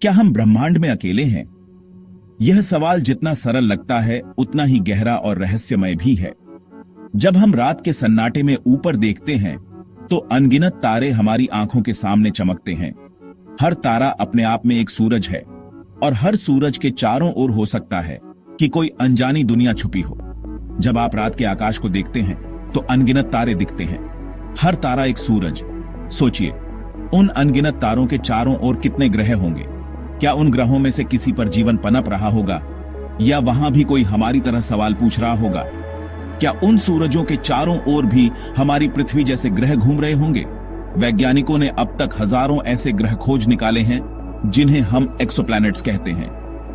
क्या हम ब्रह्मांड में अकेले हैं? यह सवाल जितना सरल लगता है उतना ही गहरा और रहस्यमय भी है। जब हम रात के सन्नाटे में ऊपर देखते हैं तो अनगिनत तारे हमारी आंखों के सामने चमकते हैं। हर तारा अपने आप में एक सूरज है और हर सूरज के चारों ओर हो सकता है कि कोई अनजानी दुनिया छुपी हो। जब आप रात के आकाश को देखते हैं तो अनगिनत तारे दिखते हैं, हर तारा एक सूरज। सोचिए, उन अनगिनत तारों के चारों ओर कितने ग्रह होंगे? क्या उन ग्रहों में से किसी पर जीवन पनप रहा होगा या वहां भी कोई हमारी तरह सवाल पूछ रहा होगा? क्या उन सूरजों के चारों ओर भी हमारी पृथ्वी जैसे ग्रह घूम रहे होंगे? वैज्ञानिकों ने अब तक हजारों ऐसे ग्रह खोज निकाले हैं जिन्हें हम एक्सोप्लैनेट्स कहते हैं।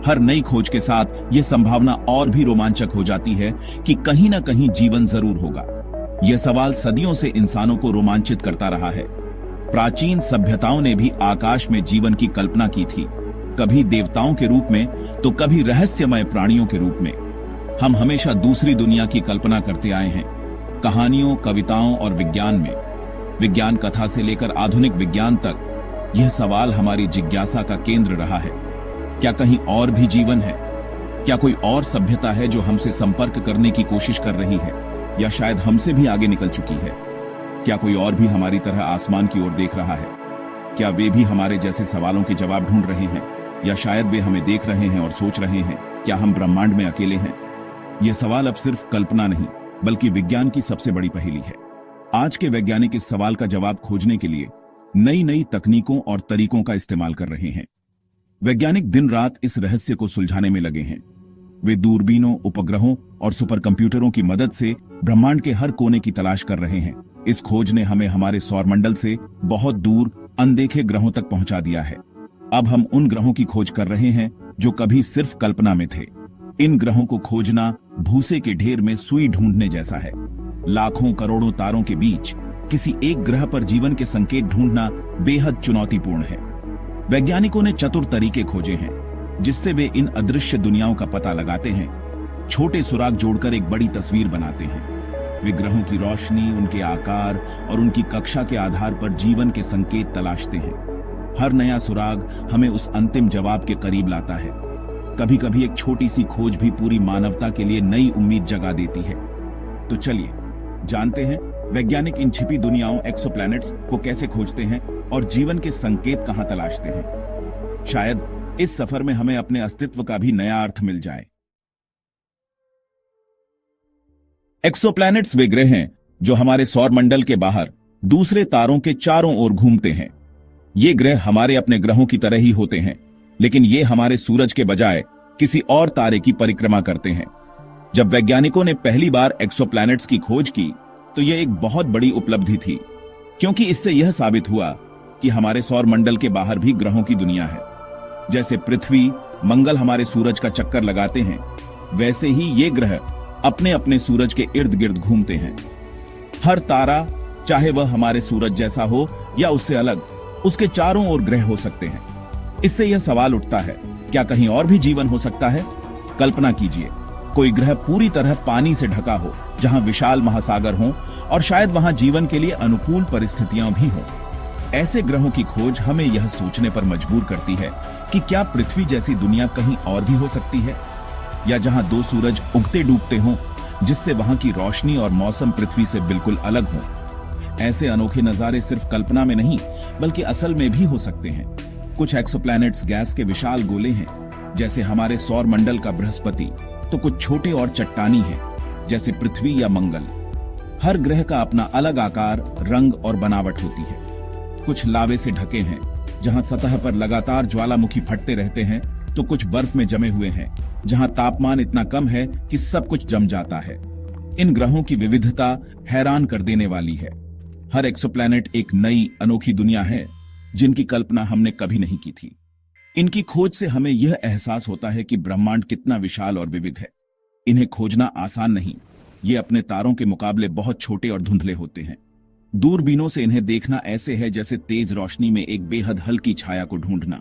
हर नई खोज के साथ यह संभावना और भी रोमांचक हो जाती है कि कहीं ना कहीं जीवन जरूर होगा। यह सवाल सदियों से इंसानों को रोमांचित करता रहा है। प्राचीन सभ्यताओं ने भी आकाश में जीवन की कल्पना की थी, कभी देवताओं के रूप में तो कभी रहस्यमय प्राणियों के रूप में। हम हमेशा दूसरी दुनिया की कल्पना करते आए हैं, कहानियों, कविताओं और विज्ञान में। विज्ञान कथा से लेकर आधुनिक विज्ञान तक यह सवाल हमारी जिज्ञासा का केंद्र रहा है। क्या कहीं और भी जीवन है? क्या कोई और सभ्यता है जो हमसे संपर्क करने की कोशिश कर रही है या शायद हमसे भी आगे निकल चुकी है? क्या कोई और भी हमारी तरह आसमान की ओर देख रहा है? क्या वे भी हमारे जैसे सवालों के जवाब ढूंढ रहे हैं या शायद वे हमें देख रहे हैं और सोच रहे हैं, क्या हम ब्रह्मांड में अकेले हैं? यह सवाल अब सिर्फ कल्पना नहीं बल्कि विज्ञान की सबसे बड़ी पहेली है। आज के वैज्ञानिक इस सवाल का जवाब खोजने के लिए नई नई तकनीकों और तरीकों का इस्तेमाल कर रहे हैं। वैज्ञानिक दिन रात इस रहस्य को सुलझाने में लगे हैं। वे दूरबीनों, उपग्रहों और सुपर कंप्यूटरों की मदद से ब्रह्मांड के हर कोने की तलाश कर रहे हैं। इस खोज ने हमें हमारे सौरमंडल से बहुत दूर अनदेखे ग्रहों तक पहुंचा दिया है। अब हम उन ग्रहों की खोज कर रहे हैं जो कभी सिर्फ कल्पना में थे। इन ग्रहों को खोजना भूसे के ढेर में सुई ढूंढने जैसा है। लाखों करोड़ों तारों के बीच किसी एक ग्रह पर जीवन के संकेत ढूंढना बेहद चुनौतीपूर्ण है। वैज्ञानिकों ने चतुर तरीके खोजे हैं जिससे वे इन अदृश्य दुनियाओं का पता लगाते हैं। छोटे सुराग जोड़कर एक बड़ी तस्वीर बनाते हैं। वे ग्रहों की रोशनी, उनके आकार और उनकी कक्षा के आधार पर जीवन के संकेत तलाशते हैं। हर नया सुराग हमें उस अंतिम जवाब के करीब लाता है। कभी कभी एक छोटी सी खोज भी पूरी मानवता के लिए नई उम्मीद जगा देती है। तो चलिए जानते हैं वैज्ञानिक इन छिपी दुनियाओं एक्सोप्लैनेट्स को कैसे खोजते हैं और जीवन के संकेत कहां तलाशते हैं। शायद इस सफर में हमें अपने अस्तित्व का भी नया अर्थ मिल जाए। एक्सोप्लैनेट्स वे ग्रह हैं जो हमारे सौरमंडल के बाहर दूसरे तारों के चारों ओर घूमते हैं। ये ग्रह हमारे अपने ग्रहों की तरह ही होते हैं, लेकिन ये हमारे सूरज के बजाय किसी और तारे की परिक्रमा करते हैं। जब वैज्ञानिकों ने पहली बार एक्सोप्लैनेट्स की खोज की तो यह एक बहुत बड़ी उपलब्धि थी, क्योंकि इससे यह साबित हुआ कि हमारे सौरमंडल के बाहर भी ग्रहों की दुनिया है। जैसे पृथ्वी, मंगल हमारे सूरज का चक्कर लगाते हैं, वैसे ही ये ग्रह अपने अपने सूरज के इर्द गिर्द घूमते हैं। हर तारा, चाहे वह हमारे सूरज जैसा हो या उससे अलग, उसके चारों ओर ग्रह हो सकते हैं। इससे यह सवाल उठता है, क्या कहीं और भी जीवन हो सकता है? कल्पना कीजिए, कोई ग्रह पूरी तरह पानी से ढका हो, जहां विशाल महासागर हों और शायद वहां जीवन के लिए अनुकूल परिस्थितियां भी हों। ऐसे ग्रहों की खोज हमें यह सोचने पर मजबूर करती है कि क्या पृथ्वी जैसी दुनिया कहीं और भी हो सकती है, या जहां दो सूरज उगते डूबते हों, जिससे वहां की रोशनी और मौसम पृथ्वी से बिल्कुल अलग हों। ऐसे अनोखे नजारे सिर्फ कल्पना में नहीं बल्कि असल में भी हो सकते हैं। कुछ एक्सोप्लैनेट्स गैस के विशाल गोले हैं, जैसे हमारे सौरमंडल का बृहस्पति, तो कुछ छोटे और चट्टानी हैं, जैसे पृथ्वी या मंगल। हर ग्रह का अपना अलग आकार, रंग और बनावट होती है। कुछ लावे से ढके हैं, जहां सतह पर लगातार ज्वालामुखी फटते रहते हैं, तो कुछ बर्फ में जमे हुए हैं, जहां तापमान इतना कम है कि सब कुछ जम जाता है। इन ग्रहों की विविधता हैरान कर देने वाली है। हर एक्सोप्लैनेट एक नई अनोखी दुनिया है जिनकी कल्पना हमने कभी नहीं की थी। इनकी खोज से हमें यह एहसास होता है कि ब्रह्मांड कितना विशाल और विविध है। इन्हें खोजना आसान नहीं, ये अपने तारों के मुकाबले बहुत छोटे और धुंधले होते हैं। दूरबीनों से इन्हें देखना ऐसे है जैसे तेज रोशनी में एक बेहद हल्की छाया को ढूंढना।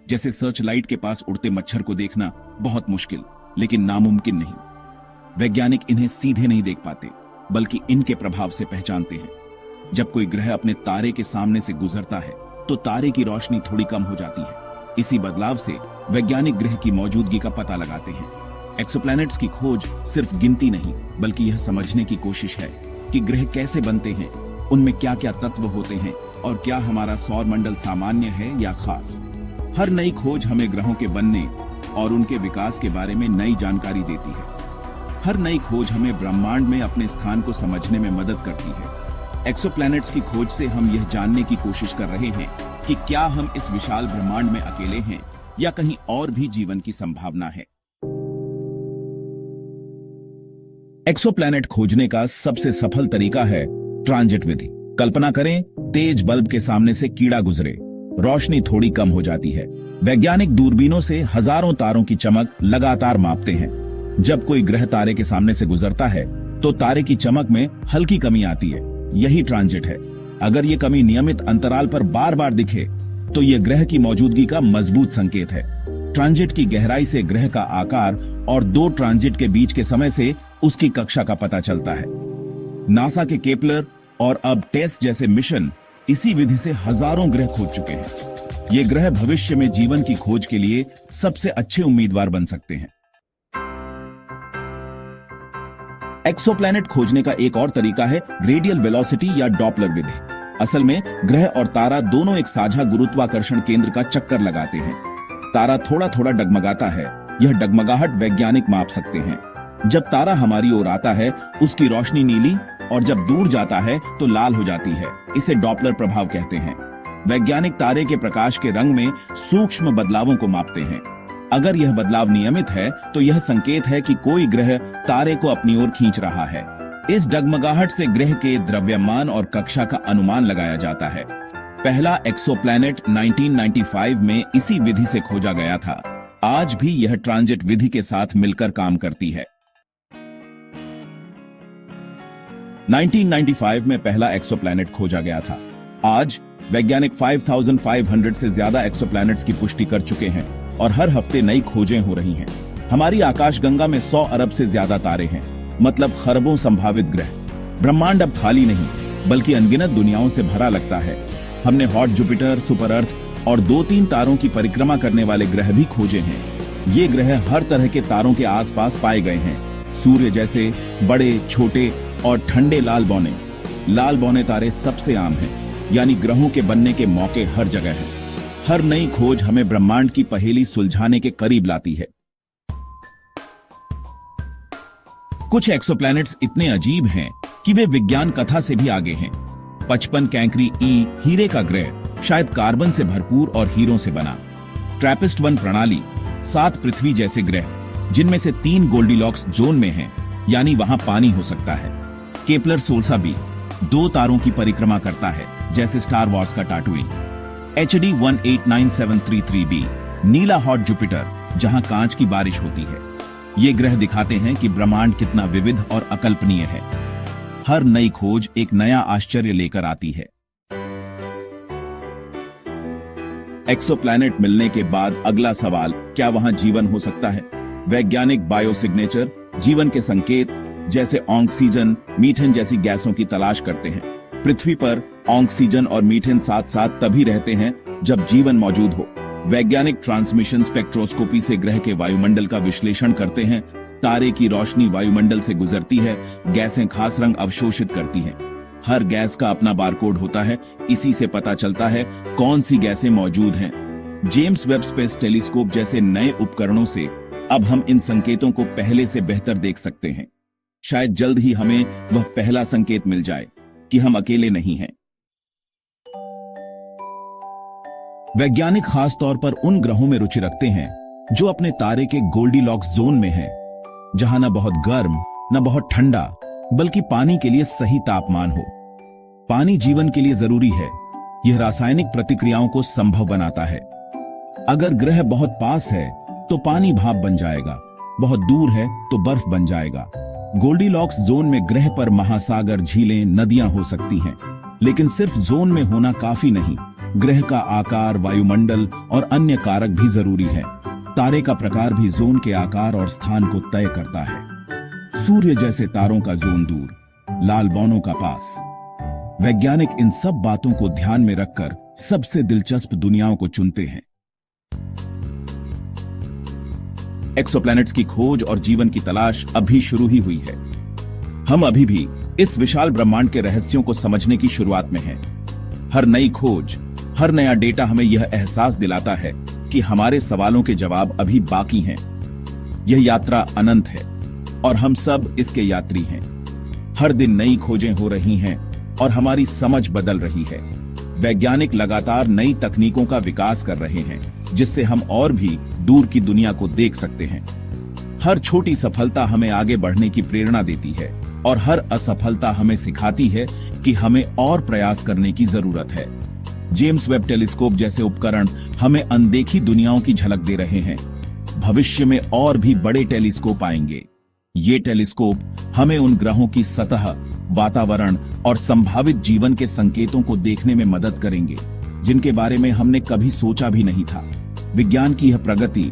जैसे सर्च लाइट के पास उड़ते मच्छर को देखना बहुत मुश्किल लेकिन नामुमकिन नहीं। वैज्ञानिक इन्हें सीधे नहीं देख पाते बल्कि इनके प्रभाव से पहचानते हैं। जब कोई ग्रह अपने तारे के सामने से गुजरता है तो तारे की रोशनी थोड़ी कम हो जाती है। इसी बदलाव से वैज्ञानिक ग्रह की मौजूदगी का पता लगाते हैं। एक्सोप्लैनेट्स की खोज सिर्फ गिनती नहीं, बल्कि यह समझने की कोशिश है कि ग्रह कैसे बनते हैं, उनमें क्या क्या तत्व होते हैं और क्या हमारा सौर मंडल सामान्य है या खास। हर नई खोज हमें ग्रहों के बनने और उनके विकास के बारे में नई जानकारी देती है। हर नई खोज हमें ब्रह्मांड में अपने स्थान को समझने में मदद करती है। एक्सोप्लैनेट्स की खोज से हम यह जानने की कोशिश कर रहे हैं कि क्या हम इस विशाल ब्रह्मांड में अकेले हैं या कहीं और भी जीवन की संभावना है। एक्सोप्लैनेट खोजने का सबसे सफल तरीका है ट्रांजिट विधि। कल्पना करें, तेज बल्ब के सामने से कीड़ा गुजरे, रोशनी थोड़ी कम हो जाती है। वैज्ञानिक दूरबीनों से हजारों तारों की चमक लगातार मापते हैं। जब कोई ग्रह तारे के सामने से गुजरता है तो तारे की चमक में हल्की कमी आती है, यही ट्रांजिट है। अगर ये कमी नियमित अंतराल पर बार बार दिखे तो यह ग्रह की मौजूदगी का मजबूत संकेत है। ट्रांजिट की गहराई से ग्रह का आकार और दो ट्रांजिट के बीच के समय से उसकी कक्षा का पता चलता है। नासा के केपलर और अब टेस्ट जैसे मिशन इसी विधि से हजारों ग्रह खोज चुके हैं। ये ग्रह भविष्य में जीवन की खोज के लिए सबसे अच्छे उम्मीदवार बन सकते हैं। एक्सोप्लैनेट खोजने का एक और तरीका है रेडियल वेलोसिटी या डॉपलर विधि। असल में ग्रह और तारा दोनों एक साझा गुरुत्वाकर्षण केंद्र का चक्कर लगाते हैं। तारा थोड़ा थोड़ा डगमगाता है, यह डगमगाहट वैज्ञानिक माप सकते हैं। जब तारा हमारी ओर आता है उसकी रोशनी नीली और जब दूर जाता है तो लाल हो जाती है। इसे डॉपलर प्रभाव कहते हैं। वैज्ञानिक तारे के प्रकाश के रंग में सूक्ष्म बदलावों को मापते हैं। अगर यह बदलाव नियमित है तो यह संकेत है कि कोई ग्रह तारे को अपनी ओर खींच रहा है। इस डगमगाहट से ग्रह के द्रव्यमान और कक्षा का अनुमान लगाया जाता है। पहला एक्सोप्लैनेट 1995 में इसी विधि से खोजा गया था। आज भी यह ट्रांजिट विधि के साथ मिलकर काम करती है। 1995 में पहला एक्सोप्लैनेट खोजा गया था। आज वैज्ञानिक 5500 से ज्यादा एक्सोप्लैनेट्स की पुष्टि कर चुके हैं और हर हफ्ते नई खोजें हो रही हैं। हमारी आकाशगंगा में 100 अरब से ज्यादा तारे हैं, मतलब खरबों संभावित ग्रह। ब्रह्मांड अब खाली नहीं बल्कि अनगिनत दुनियाओं से भरा लगता है। हमने हॉट जुपिटर, सुपर अर्थ और 2-3 तारों की परिक्रमा करने वाले ग्रह भी खोजे हैं। ये ग्रह हर तरह के तारों के आसपास पाए गए हैं। सूर्य जैसे बड़े, छोटे और ठंडे लाल बौने। लाल बौने तारे सबसे आम हैं, यानी ग्रहों के बनने के मौके हर जगह हैं। हर नई खोज हमें ब्रह्मांड की पहेली सुलझाने के करीब लाती है। कुछ एक्सोप्लैनेट्स इतने अजीब हैं कि वे विज्ञान कथा से भी आगे हैं। 55 कैंकरी ई हीरे का ग्रह शायद कार्बन से भरपूर और हीरों से बना। ट्रैपिस्ट 1 प्रणाली 7 पृथ्वी जैसे ग्रह, जिनमें से 3 गोल्डीलॉक्स जोन में हैं, यानी वहां पानी हो सकता है। केपलर 16 बी 2 तारों की परिक्रमा करता है, जैसे स्टार वॉर्स का टाटुइन। HD 189733b नीला हॉट जुपिटर, जहां कांच की बारिश होती है। ये ग्रह दिखाते हैं कि ब्रह्मांड कितना विविध और अकल्पनीय है। हर नई खोज एक नया आश्चर्य लेकर आती है। एक्सोप्लैनेट मिलने के बाद अगला सवाल, क्या वहां जीवन हो सकता है? वैज्ञानिक बायोसिग्नेचर, जीवन के संकेत जैसे ऑक्सीजन, मीथेन जैसी गैसों की तलाश करते हैं। पृथ्वी पर ऑक्सीजन और मीथेन साथ साथ तभी रहते हैं जब जीवन मौजूद हो। वैज्ञानिक ट्रांसमिशन स्पेक्ट्रोस्कोपी से ग्रह के वायुमंडल का विश्लेषण करते हैं। तारे की रोशनी वायुमंडल से गुजरती है, गैसें खास रंग अवशोषित करती हैं। हर गैस का अपना बारकोड होता है, इसी से पता चलता है कौन सी गैसें मौजूद हैं। जेम्स वेब स्पेस टेलीस्कोप जैसे नए उपकरणों से अब हम इन संकेतों को पहले से बेहतर देख सकते हैं। शायद जल्द ही हमें वह पहला संकेत मिल जाए कि हम अकेले नहीं हैं। वैज्ञानिक खास तौर पर उन ग्रहों में रुचि रखते हैं जो अपने तारे के गोल्डीलॉक्स जोन में हैं, जहां न बहुत गर्म न बहुत ठंडा, बल्कि पानी के लिए सही तापमान हो। पानी जीवन के लिए जरूरी है। यह रासायनिक प्रतिक्रियाओं को संभव बनाता है। अगर ग्रह बहुत पास है तो पानी भाप बन जाएगा, बहुत दूर है तो बर्फ बन जाएगा। गोल्डीलॉक्स जोन में ग्रह पर महासागर, झीलें, नदियां हो सकती हैं, लेकिन सिर्फ जोन में होना काफी नहीं। ग्रह का आकार, वायुमंडल और अन्य कारक भी जरूरी है। तारे का प्रकार भी जोन के आकार और स्थान को तय करता है। सूर्य जैसे तारों का जोन दूर, लाल बौनों का पास। वैज्ञानिक इन सब बातों को ध्यान में रखकर सबसे दिलचस्प दुनियाओं को चुनते हैं। एक्सोप्लैनेट्स की खोज और जीवन की तलाश अभी शुरू ही हुई है। हम अभी भी इस विशाल ब्रह्मांड के रहस्यों को समझने की शुरुआत में हैं। हर नई खोज, हर नया डेटा हमें यह एहसास दिलाता है कि हमारे सवालों के जवाब अभी बाकी हैं। यह यात्रा अनंत है और हम सब इसके यात्री हैं। हर दिन नई खोजें हो रही हैं और हमारी समझ बदल रही है। वैज्ञानिक लगातार नई तकनीकों का विकास कर रहे हैं, जिससे हम और भी दूर की दुनिया को देख सकते हैं। हर छोटी सफलता हमें आगे बढ़ने की प्रेरणा देती है और हर असफलता हमें सिखाती है कि हमें और प्रयास करने की जरूरत है। जेम्स वेब टेलीस्कोप जैसे उपकरण हमें अनदेखी दुनियाओं की झलक दे रहे हैं। भविष्य में और भी बड़े टेलीस्कोप आएंगे। ये टेलीस्कोप हमें उन ग्रहों की सतह, वातावरण और संभावित जीवन के संकेतों को देखने में मदद करेंगे, जिनके बारे में हमने कभी सोचा भी नहीं था। विज्ञान की यह प्रगति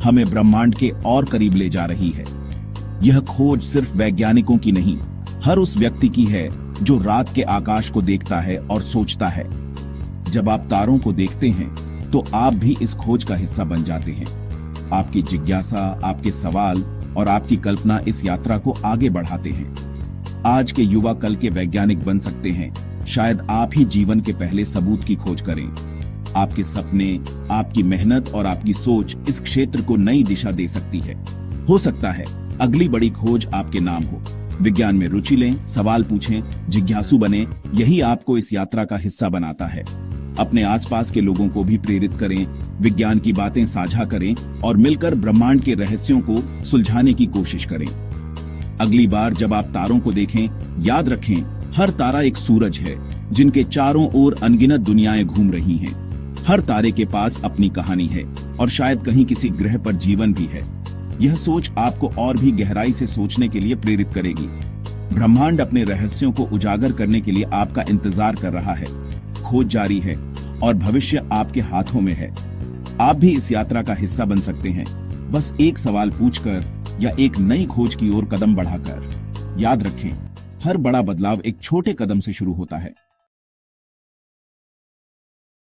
हमें ब्रह्मांड के और करीब ले जा रही है। यह खोज सिर्फ वैज्ञानिकों की नहीं, हर उस व्यक्ति की है जो रात के आकाश को देखता है और सोचता है। जब आप तारों को देखते हैं तो आप भी इस खोज का हिस्सा बन जाते हैं। आपकी जिज्ञासा, आपके सवाल और आपकी कल्पना इस यात्रा को आगे बढ़ाते हैं। आज के युवा कल के वैज्ञानिक बन सकते हैं। शायद आप ही जीवन के पहले सबूत की खोज करें। आपके सपने, आपकी मेहनत और आपकी सोच इस क्षेत्र को नई दिशा दे सकती है। हो सकता है अगली बड़ी खोज आपके नाम हो। विज्ञान में रुचि लें, सवाल पूछें, जिज्ञासु बने। यही आपको इस यात्रा का हिस्सा बनाता है। अपने आसपास के लोगों को भी प्रेरित करें, विज्ञान की बातें साझा करें और मिलकर ब्रह्मांड के रहस्यों को सुलझाने की कोशिश करें। अगली बार जब आप तारों को देखें, याद रखें, हर तारा एक सूरज है जिनके चारों ओर अनगिनत दुनियाएं घूम रही हैं। हर तारे के पास अपनी कहानी है और शायद कहीं किसी ग्रह पर जीवन भी है। यह सोच आपको और भी गहराई से सोचने के लिए प्रेरित करेगी। ब्रह्मांड अपने रहस्यों को उजागर करने के लिए आपका इंतजार कर रहा है। खोज जारी है और भविष्य आपके हाथों में है। आप भी इस यात्रा का हिस्सा बन सकते हैं, बस एक सवाल पूछकर या एक नई खोज की ओर कदम बढ़ाकर। याद रखें, हर बड़ा बदलाव एक छोटे कदम से शुरू होता है।